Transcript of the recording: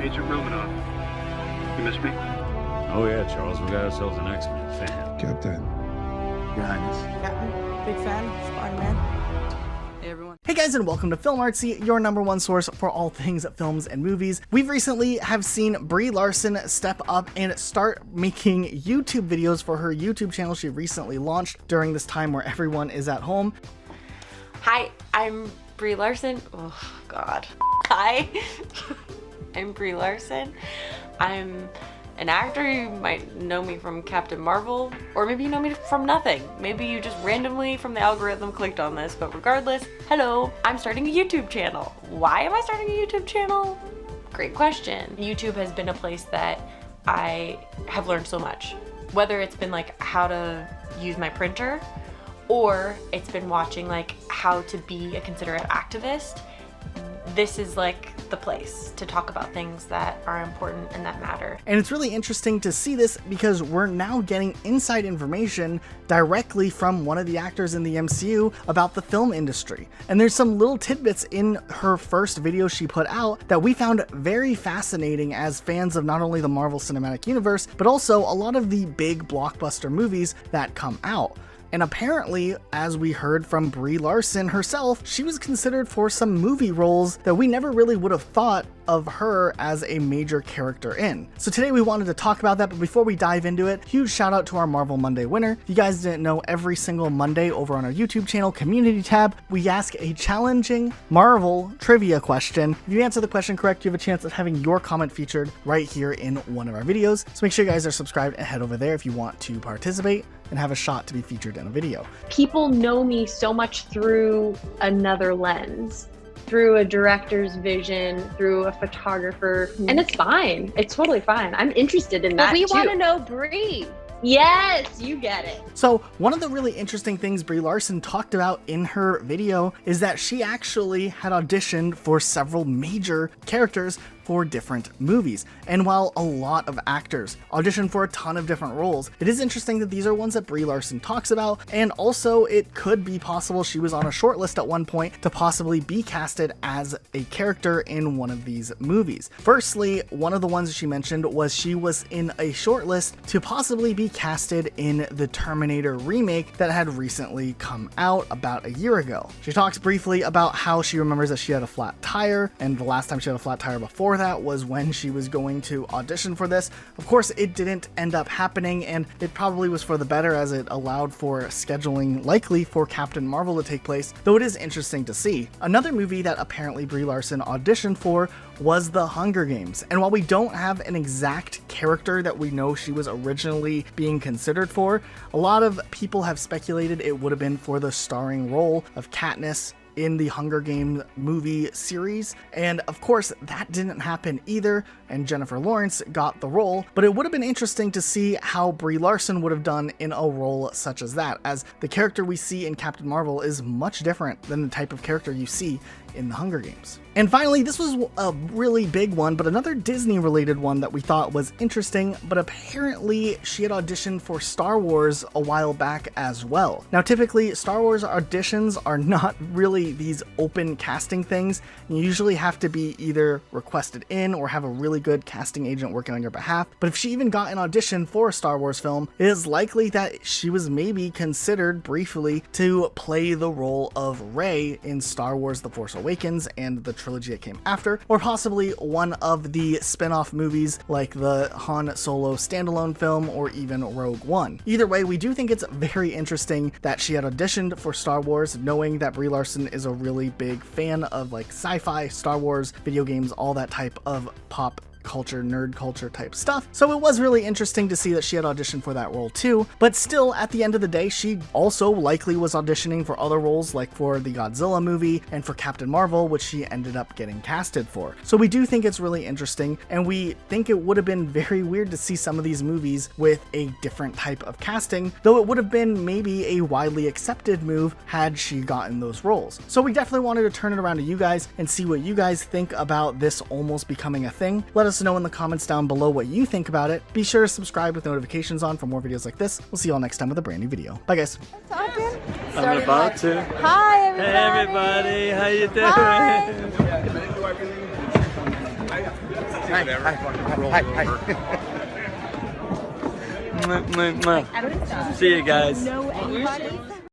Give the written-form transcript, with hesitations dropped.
Agent Romanoff. You miss me? Oh yeah, Charles, we got ourselves an X-Men fan. Captain. Your Highness. Captain, big fan, Spider-Man. Hey everyone. Hey guys, and welcome to Film Artsy, your #1 source for all things films and movies. We've recently have seen Brie Larson step up and start making YouTube videos for her YouTube channel she recently launched during this time where everyone is at home. Hi, I'm Brie Larson. Oh God. Hi, I'm Brie Larson. I'm an actor. You might know me from Captain Marvel, or maybe you know me from nothing. Maybe you just randomly from the algorithm clicked on this, but regardless, hello, I'm starting a YouTube channel. Why am I starting a YouTube channel? Great question. YouTube has been a place that I have learned so much. Whether it's been like how to use my printer, or it's been watching like how to be a considerate activist. This is like the place to talk about things that are important and that matter. And it's really interesting to see this because we're now getting inside information directly from one of the actors in the MCU about the film industry. And there's some little tidbits in her first video she put out that we found very fascinating as fans of not only the Marvel Cinematic Universe, but also a lot of the big blockbuster movies that come out. And apparently, as we heard from Brie Larson herself, she was considered for some movie roles that we never really would have thought of her as a major character in. So today we wanted to talk about that, but before we dive into it, huge shout out to our Marvel Monday winner. If you guys didn't know, every single Monday over on our YouTube channel community tab, we ask a challenging Marvel trivia question. If you answer the question correct, you have a chance of having your comment featured right here in one of our videos. So make sure you guys are subscribed and head over there if you want to participate and have a shot to be featured in a video. People know me so much through another lens, through a director's vision, through a photographer, and it's fine. It's totally fine. I'm interested in that we too. want to know Brie. Yes, you get it. So one of the really interesting things Brie Larson talked about in her video is that she actually had auditioned for several major characters for different movies. And while a lot of actors audition for a ton of different roles, it is interesting that these are ones that Brie Larson talks about, and also it could be possible she was on a short list at one point to possibly be casted as a character in one of these movies. Firstly, one of the ones she mentioned was she was in a short list to possibly be casted in the Terminator remake that had recently come out about a year ago. She talks briefly about how she remembers that she had a flat tire, and the last time she had a flat tire before that was when she was going to audition for this. Of course, it didn't end up happening, and it probably was for the better as it allowed for scheduling likely for Captain Marvel to take place, though it is interesting to see. Another movie that apparently Brie Larson auditioned for was The Hunger Games, and while we don't have an exact character that we know she was originally being considered for, a lot of people have speculated it would have been for the starring role of Katniss in the Hunger Games movie series, and of course that didn't happen either, and Jennifer Lawrence got the role, but it would have been interesting to see how Brie Larson would have done in a role such as that, as the character we see in Captain Marvel is much different than the type of character you see in the Hunger Games. And finally, this was a really big one, but another Disney related one that we thought was interesting, but apparently she had auditioned for Star Wars a while back as well. Now typically Star Wars auditions are not really these open casting things. You usually have to be either requested in or have a really good casting agent working on your behalf, but if she even got an audition for a Star Wars film, it is likely that she was maybe considered briefly to play the role of Rey in Star Wars The Force Awakens and the trilogy that came after, or possibly one of the spin-off movies like the Han Solo standalone film or even Rogue One. Either way, we do think it's very interesting that she had auditioned for Star Wars, knowing that Brie Larson is a really big fan of like sci-fi, Star Wars, video games, all that type of pop culture, nerd culture type stuff. So it was really interesting to see that she had auditioned for that role too, but still at the end of the day, she also likely was auditioning for other roles like for the Godzilla movie and for Captain Marvel, which she ended up getting casted for. So we do think it's really interesting, and we think it would have been very weird to see some of these movies with a different type of casting, though it would have been maybe a widely accepted move had she gotten those roles. So we definitely wanted to turn it around to you guys and see what you guys think about this almost becoming a thing. Let us know in the comments down below what you think about it. Be sure to subscribe with notifications on for more videos like this. We'll see you all next time with a brand new video. Bye guys. I'm about to. Hi everybody. Hey everybody, how you doing? Hi. See you guys.